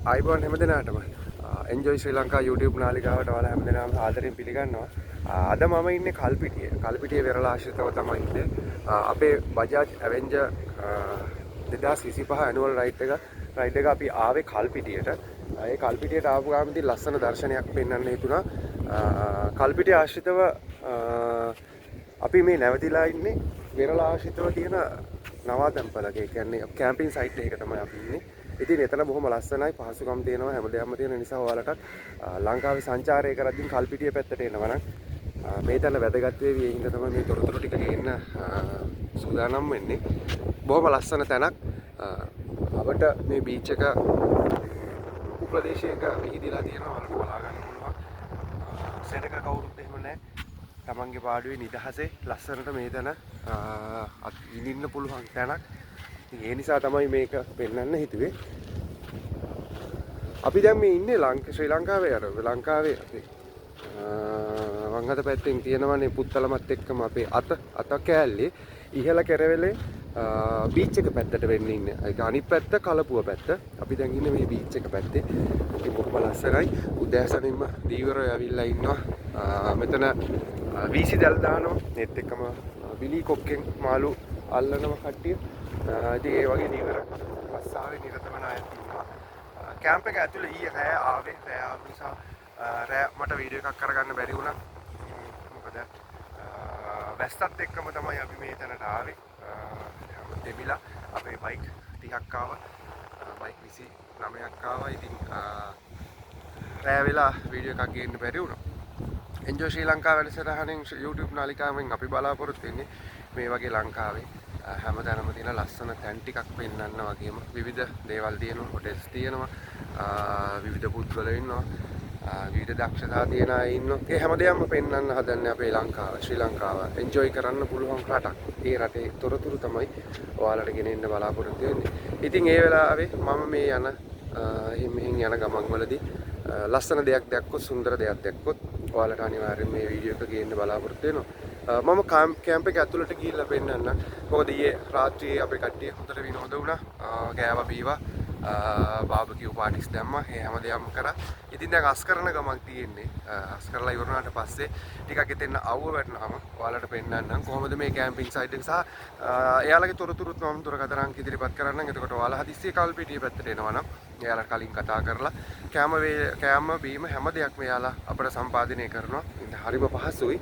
ආයිබෝන් හැමදෙනාටම enjoy ශ්‍රී Lanka YouTube නාලිකාවට ඔයාලා හැමදෙනාම ආදරෙන් පිළිගන්නවා. අද මම ඉන්නේ කල්පිටියේ වෙරළ ආශ්‍රිතව තමයි ඉන්නේ. අපේ බජාජ් ඇවෙන්ජර් 2025 ඇනුවල් රයිඩ් එක අපි ආවේ කල්පිටියට. ඒ කල්පිටියට ආපු ගාමදී ලස්සන දර්ශනයක් පෙන්වන්න හිතුණා. කල්පිටිය ආශ්‍රිතව අපි මේ නැවතිලා ඉන්නේ වෙරළ ආශ්‍රිතව තියෙන නවාතැන්පලක. ඒ කියන්නේ කැම්පින් සයිට් එකක තමයි අපි ඉන්නේ. ඉතින් එතන බොහොම ලස්සනයි, පහසුකම් තියෙනවා, හැමදේම තියෙන නිසා ඔයාලට ලංකාවේ සංචාරය කරද්දී කල්පිටිය පැත්තට එනවා නම් මේ තැන වැදගත් වේවි. ඒ හින්දා තමයි මේ තොරතුරු ටික ගේන්න සූදානම් වෙන්නේ. බොහොම ලස්සන තැනක්. අපිට මේ බීච් එක ප්‍රදේශයක විහිදලා තියෙනවා. ඔයාලට බලා ගන්න පුළුවන්. සෙනඟ කවුරුත් එහෙම නැහැ. තමන්ගේ පාඩුවේ නිදහසේ ලස්සනට මේ තැන ඉඳින්න පුළුවන් තැනක්. ඒ නිසා තමයි මේක පෙන්වන්න හිතුවේ. අපි දැන් මේ ඉන්නේ ශ්‍රී ලංකාවේ ලංකාවේ වංගත පැත්තෙන් තියෙනවනේ පුත්තලමත් එක්කම අපේ අත කෑල්ලේ ඉහළ කෙරවලේ බීච් එක පැත්තට වෙන්න ඉන්නේ. ඒක අනිත් පැත්ත කලපුව පැත්ත. අපි දැන් ඉන්නේ මේ බීච් එක පැත්තේ. ඒක බොහොම ලස්සනයි. උදෑසනින්ම දීවරය ඇවිල්ලා ඉන්නවා. මෙතන වීසි දැල් දානවා. ඒත් එක්කම බිලි කොක්කෙන් මාළු අල්ලනවා කට්ටිය. ඉතින් ඒ වගේ දීවර රස්සාවේ නිරත වෙන අය ඉන්නවා. කැම්ප් එක ඇතුලේ ඊයේ රෑ ආවේ. රෑ ආව නිසා රෑ මට වීඩියෝ එකක් කරගන්න බැරි වුණා. මොකද වැස්සත් එක්කම තමයි අපි මේ තැනට ආවේ. දෙමිලා අපේ බයික් 30ක් ආවා. බයික් 29ක් ආවා. ඉතින් රෑ වෙලා වීඩියෝ එකක් ගේන්න බැරි වුණා. එන්ජොයි ශ්‍රී ලංකා වැඩසටහනින් YouTube නාලිකාවෙන් අපි බලාපොරොත්තු වෙන්නේ මේ වගේ ලංකාවේ හැමතැනම තියෙන ලස්සන තැන් ටිකක් පෙන්වන්න වගේම විවිධ දේවල් තියෙනවා, හොටෙල්ස් තියෙනවා, විවිධ පුද්ගලයෝ ඉන්නවා, විවිධ දක්ෂතා තියෙන අය ඉන්නවා. ඒ හැමදේම පෙන්වන්න හදන්නේ අපේ ලංකාව, ශ්‍රී ලංකාව එන්ජොයි කරන්න පුළුවන් රටක්. ඒ රටේ තොරතුරු තමයි ඔයාලට ගෙනෙන්න බලාපොරොත්තු වෙන්නේ. ඉතින් ඒ වෙලාවේ මම මේ මෙහෙන් යන ගමන්වලදී ලස්සන දෙයක් දැක්කොත්, සුන්දර දෙයක් දැක්කොත් ඔයාලට අනිවාර්යෙන් මේ වීඩියෝ එක ගේන්න බලාපොරොත්තු වෙනවා. මම කැම්ප් එක ඇතුළට ගිහිල්ලා පෙන්නන්න. මොකද ඊයේ රාත්‍රියේ අපේ කට්ටිය හොඳට විනෝද වුණා. ගෑවා බීවා, බාබකියු පාටිස් දැම්මා. ඒ හැමදේම කරා. ඉතින් දැන් අස් කරන ගමන් තියෙන්නේ. අස් කරලා ඉවරනාට පස්සේ ටිකක් එතෙන් අවුව වැටෙනාම ඔයාලට පෙන්නන්නම් කොහොමද මේ කැම්පින් සයිට් එක සහ එයාලගේ තොරතුරුත් මම දුරකථන අංක ඉදිරිපත් කරන්නම්. එතකොට ඔයාලා හදිස්සියේ කල්පිටිය පැත්තට එනවා නම් එයාලා කලින් කතා කරලා කෑම බීම හැම දෙයක්ම එයාලා අපිට සම්පාදනය කරනවා. ඉතින් හරිම පහසුයි.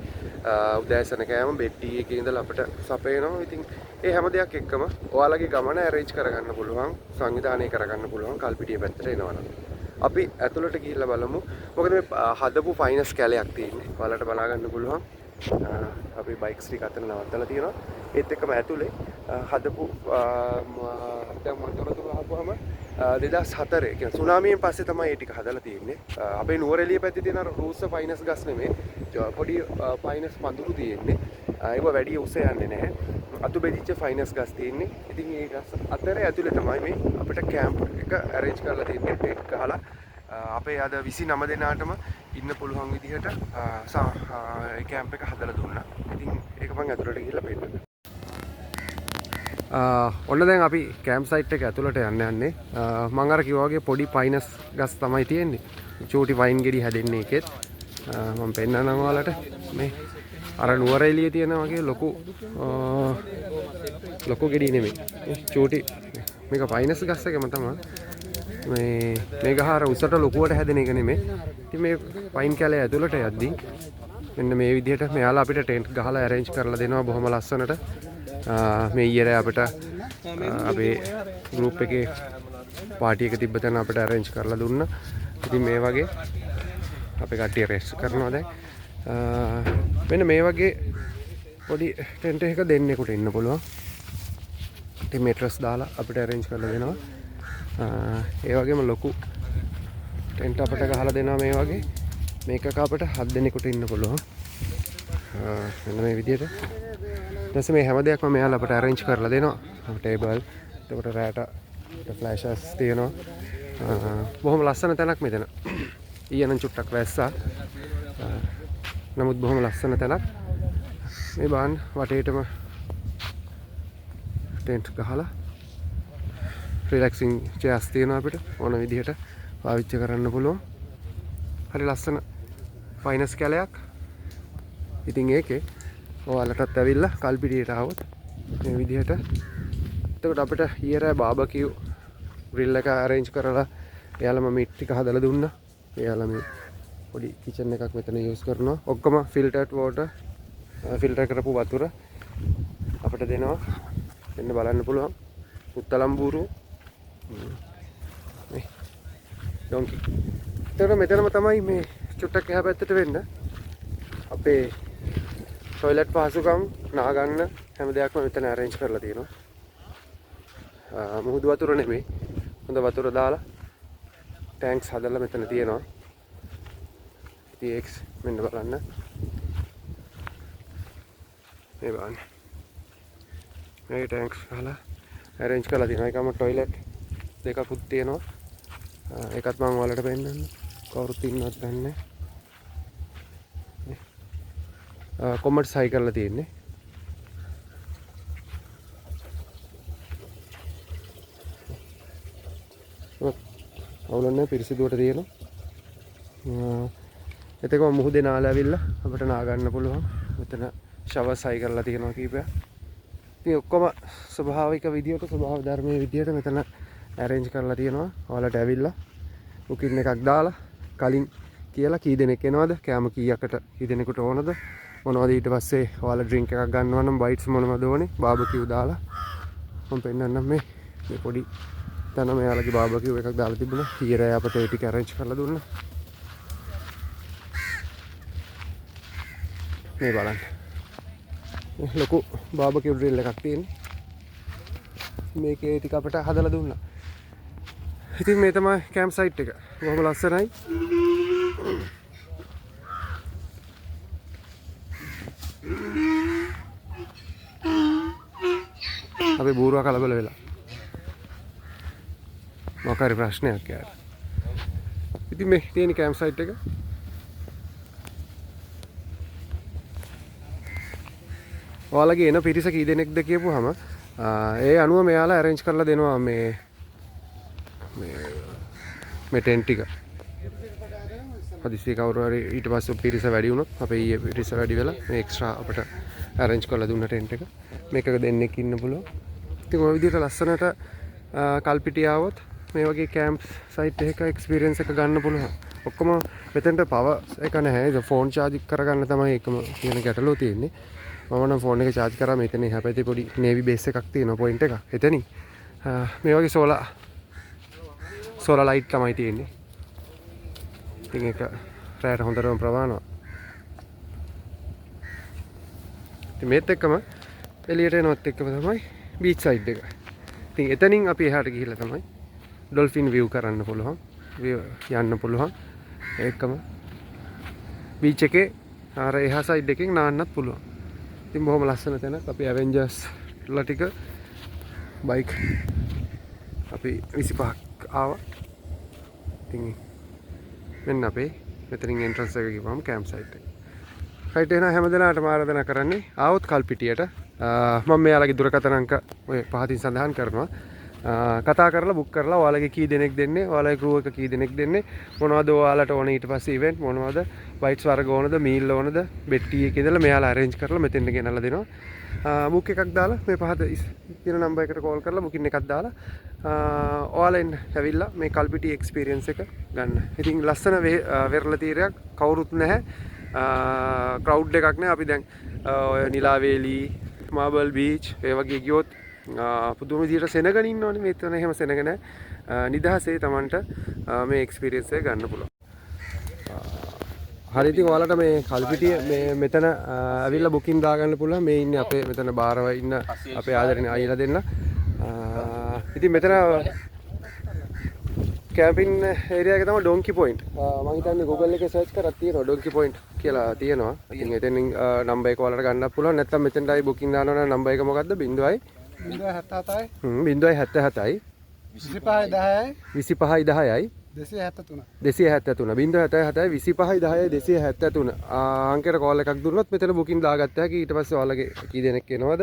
උදෑසන කෑම බෙඩ් ටී එකේ ඉඳලා අපිට සපයනවා. ඉතින් ඒ හැම දෙයක් එක්කම ඔයාලගේ ගමන ඇරේන්ජ් කරගන්න පුළුවන්, සංවිධානය කරගන්න පුළුවන් කල්පිටිය පැත්තට එනවනම්. අපි ඇතුළට ගිහිල්ලා බලමු. මොකද මේ හදපු ෆයිනස් කැලයක් තියෙන්නේ. ඔයාලට බලා ගන්න පුළුවන්. අපි බයික්ස් ටික අතන නවත්තලා තියෙනවා. ඒත් එක්කම ඇතුලේ හදපු දැන් මන්තරතුරු ආපුවම 2004 කියන්නේ සුනාමියෙන් පස්සේ තමයි මේ ටික හදලා තියෙන්නේ. අපේ නුවරඑළිය පැත්තේ තියෙන රූස්ස ෆයිනස් ගස් නෙමෙයි. පොඩි ෆයිනස් පඳුරු තියෙන්නේ. ඒක වැඩි උස යන්නේ නැහැ. අතු බෙදිච්ච ෆයිනස් ගස් තියෙන්නේ. ඉතින් මේ ගස් අතරේ ඇතුලේ තමයි මේ අපිට කැම්ප් එක ඇරේන්ජ් කරලා තියෙන්නේ. ටෙන්ට් ගහලා අපේ අද 29 දෙනාටම ඉන්න පුළුවන් විදිහට ඒ කැම්ප් එක හදලා දුන්නා. ඉතින් ඒක මම ඇතුළට ගිහිල්ලා පෙන්නන්න. ඔන්න දැන් අපි කැම්ප් සයිට් එක ඇතුළට යන්නේ. මම අර කිව්වා වගේ පොඩි පයිනස් ගස් තමයි තියෙන්නේ. චූටි වයින් ගෙඩි හැදෙන්නේ එකෙත්. මම පෙන්නන්නම් ඔයාලට මේ අර නුවරඑළියේ තියෙන වගේ ලොකු ගෙඩි නෙමෙයි. චූටි මේක පයිනස් ගස් එකම තමයි. මේ ගහ අර උසට ලොකුවට හැදෙන එක නෙමෙයි. ඉතින් මේ පයින් කැලේ ඇතුළට යද්දී මෙන්න මේ විදිහට මෙයාලා අපිට ටෙන්ට් ගහලා ඇරේන්ජ් කරලා දෙනවා බොහොම ලස්සනට. මේ ඊයේ අපිට අපේ ගෲප් එකේ පාටි එක තිබ්බ තැන අපිට ඇරේන්ජ් කරලා දුන්නා. ඉතින් මේ වගේ අපේ කට්ටිය රෙස්ට් කරනවා දැන්. මෙන්න මේ වගේ පොඩි ටෙන්ට් එකක දෙන්නෙකුට ඉන්න පුළුවන්. ඉතින් මේට්‍රස් දාලා අපිට ඇරේන්ජ් කරලා දෙනවා. ඒ වගේම ලොකු ටෙන්ට් අපිට ගහලා දෙනවා මේ වගේ. මේකක අපිට 7 දෙනෙකුට ඉන්න පුළුවන්. මෙන්න මේ විදිහට. ඊට මේ හැම දෙයක්ම මෙයාලා අපිට arrange කරලා දෙනවා. ටේබල්, එතකොට රෑට ෆ්ලෑෂර්ස් තියෙනවා. බොහොම ලස්සන තැනක් මෙතන. ඊයනම් චුට්ටක් වැස්සා. නමුත් බොහොම ලස්සන තැනක්. මේ බාන් වටේටම ටෙන්ට් ගහලා රිලැක්සින් චෙයර්ස් තියෙනවා අපිට ඕන විදිහට පාවිච්චි කරන්න පුළුවන්. හරි ලස්සන ෆයිනස් කැලයක්. ඉතින් ඒකේ ඔයාලටත් ඇවිල්ලා කල්පිටියට ආවොත් මේ විදිහට එතකොට අපිට ඊයරෑ බාබකියු ග්‍රිල් එක අරේන්ජ් කරලා එයාලා මීට් ටික හදලා දුන්නා. එයාලා මේ පොඩි කිචන් එකක් මෙතන යූස් කරනවා. ඔක්කොම ෆිල්ටර්ඩ් වෝටර් ෆිල්ටර් කරපු වතුර අපිට දෙනවා. එන්න බලන්න පුළුවන්. පුත්තලම් බූරු මේ ඩොන්කි. එතකොට මෙතනම තමයි මේ චුට්ටක් එහා පැත්තට වෙන්න අපේ ටොයිලට් පහසුකම් නා ගන්න හැම දෙයක්ම මෙතන අරේන්ජ් කරලා තියෙනවා. මුහුදු වතුර නෙමෙයි. හොඳ වතුර දාලා ටැන්ක්ස් හදලා මෙතන තියෙනවා. ඉතින් ඒක මෙන්න බලන්න. මේ බලන්න. මේ ටැන්ක්ස් හදලා අරේන්ජ් කරලා තියෙනවා. ඒකම ටොයිලට් දෙකකුත් තියෙනවා. ඒකත් මම ඔයාලට පෙන්නන්නම්. කවුරුත් ඉන්නවද දන්නේ නැහැ. කොමඩ්ස් හයි කරලා තියෙන්නේ. අවුලන්නේ පිරිසිදුවට තියෙනවා. එතකොට මුහුදේ නාල ඇවිල්ලා අපිට නා ගන්න පුළුවන්. මෙතන ෂවර්ස් හයි කරලා තියෙනවා කීපයක්. ඉතින් ඔක්කොම ස්වභාවික විදියට ස්වභාව ධර්මයේ විදියට මෙතන arrange කරලා තියෙනවා. ඔයාලට ඇවිල්ලා බුකින් එකක් දාලා කලින් කියලා කී දෙනෙක් එනවද? කෑම කීයකට කී දෙනෙකුට ඕනද? මොනවද ඊට පස්සේ ඔයාලා ඩ්‍රින්ක් එකක් ගන්නවා නම් බයිට්ස් මොනවද ඕනේ? බාබකියු දාලා මම පෙන්නන්නම් මේ පොඩි තන මෙයාලගේ බාබකියු එකක් දාලා තිබුණා. ඊයරේ අපිට ඒ ටික arrange කරලා දුන්නා. මේ බලන්න. ලොකු බාබකියු ඩ්‍රිල් එකක් තියෙන්නේ. මේකේ ටික අපිට හදලා දුන්නා. ඉතින් මේ තමයි කැම්ප් සයිට් එක. බොහොම ලස්සනයි. අපි බූරුවා කලබල වෙලා. මොකක් හරි ප්‍රශ්නයක් යාර. ඉතින් මේ තියෙන කැම්ප් සයිට් එක. ඔයාලගේ එන පිරිස කී දෙනෙක්ද කියපුවාම ඒ අනුව මෙයාලා arrange කරලා දෙනවා මේ ටෙන්ට් ටික. හදිස්සිය කවුරු හරි ඊට පස්සේ පිරිස වැඩි වුණොත් අපේ ඊයේ පිරිස වැඩි වෙලා මේ එක්ස්ට්‍රා අපිට arrange කරලා දුන්න ටෙන්ට් එක. මේකක දෙන්නෙක් ඉන්න පුළුවන්. ඉතින් ඔය විදිහට ලස්සනට කල්පිටිය આવොත් මේ වගේ කැම්ප් සයිට් එකක එක්ස්පීරියන්ස් එක ගන්න පුළුවන්. ඔක්කොම මෙතෙන්ට පවර් එක නැහැ. ඒක ෆෝන් charge කරගන්න තමයි එකම තියෙන ගැටලුව තියෙන්නේ. මම නම් ෆෝන් එක charge කරා මෙතන එහා පැත්තේ පොඩි navy base එකක් තියෙනවා point එකක්. එතනින් මේ වගේ solar light තමයි තියෙන්නේ. ඉතින් ඒක රැයට හොඳටම ප්‍රමාණවත්. ඉතින් මේත් එක්කම එළියට එනවත් එක්කම තමයි beach side එක. ඉතින් එතනින් අපි එහාට ගිහිල්ලා තමයි dolphin view කරන්න පුළුවන්. යන්න පුළුවන්. ඒකම beach එකේ අර එහා side එකෙන් නාන්නත් පුළුවන්. ඉතින් බොහොම ලස්සන තැනක්. අපි Avengers ලා ටික බයික් අපි 25ක් ආවා. ඉතින් මෙන්න අපේ මෙතනින් එන්ට්‍රන්ස් එක ගිහම කැම්ප් සයිට් එක. රයිට් එහෙනම් හැමදෙනාටම ආරාධනා කරන්නේ ආවොත් කල්පිටියට මම මෙයාලගේ දුරකථන අංක ඔය පහතින් සඳහන් කරනවා. කතා කරලා බුක් කරලා ඔයාලගේ කී දෙනෙක් දෙන්නේ, ඔයාලගේ ක්‍රූ එක කී දෙනෙක් දෙන්නේ, මොනවද ඔයාලට ඕන ඊට පස්සේ ඉවෙන්ට් මොනවද, බයිට්ස් වර්ග ඕනද, මීල් ඕනද, බෙඩ් ටී එක ඉඳලා මෙයාලා arrange කරලා මෙතෙන්ට ගෙනල්ලා දෙනවා. බුක් එකක් දාලා මේ පහත තියෙන නම්බර් එකට කෝල් කරලා බුකින් එකක් දාලා ඔයාලා එන්න ඇවිල්ලා මේ කල්පිටි එක්ස්පීරියන්ස් එක ගන්න. ඉතින් ලස්සන වෙරළ තීරයක් කවුරුත් නැහැ. ක්‍රවුඩ් එකක් නෑ. අපි දැන් ඔය නිලාවේලි, මාබල් බීච් ඒ වගේ ගියොත් පුදුම විදියට සෙනගන ඉන්නවනේ. මෙතන එහෙම සෙනග නැහැ. නිදහසේ Tamanට මේ එක්ස්පීරියන්ස් එක ගන්න පුළුවන්. හරි ඉතින් ඔයාලට මේ කල්පිටිය මේ මෙතන ඇවිල්ලා බුකින් දාගන්න පුළුවන්. මේ ඉන්නේ අපේ මෙතන බාරව ඉන්න අපේ ආදරණීය අයියලා දෙන්න. ඉතින් මෙතන කැම්පින් ඒරියා එක තමයි ඩොන්කි පොයින්ට්. මම හිතන්නේ Google එකේ සර්ච් කරලා තියෙනවා ඩොන්කි පොයින්ට් කියලා තියෙනවා. ඉතින් එතනින් නම්බර් එක ඔයාලට ගන්නත් පුළුවන්. නැත්නම් මෙතෙන්ට ආයි බුකින් දානවා නම් නම්බර් එක මොකද්ද? 077යි 077යි 2510යි 273 අංකයට කෝල් එකක් දුන්නොත් මෙතන බුකින් දාගත්ත හැකි. ඊට පස්සේ ඔයාලගේ කී දෙනෙක් එනවද,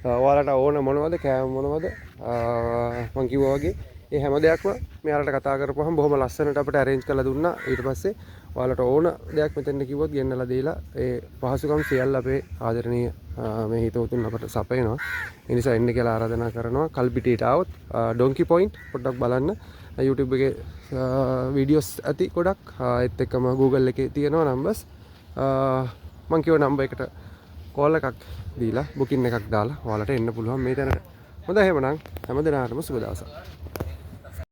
ඔයාලට ඕන මොනවද, කෑම මොනවද, මං කිව්වා වගේ ඒ හැම දෙයක්ම මෙයාලට කතා කරපුවහම බොහොම ලස්සනට අපිට arrange කරලා දුන්නා. ඊට පස්සේ ඔයාලට ඕන දෙයක් මෙතෙන්ට කිව්වොත් ගෙන්නලා දීලා ඒ පහසුකම් සියල්ල අපේ ආදරණීය මේ හිතවතුන් අපට සපයනවා. ඒ නිසා එන්න කියලා ආරාධනා කරනවා. කල්පිටියට આવොත් ඩොන්කි පොයින්ට් පොඩ්ඩක් බලන්න. YouTube එකේ වීඩියෝස් ඇති ගොඩක්. ඒත් එක්කම Google එකේ තියෙනවා නම්බර්ස්. මං කියව නම්බර් එකට කෝල් එකක් දීලා බුකින් එකක් දාලා ඔයාලට එන්න පුළුවන් මේ තැනට. හොඳයි එහෙමනම් හැමදෙනාටම සුබ දවසක්.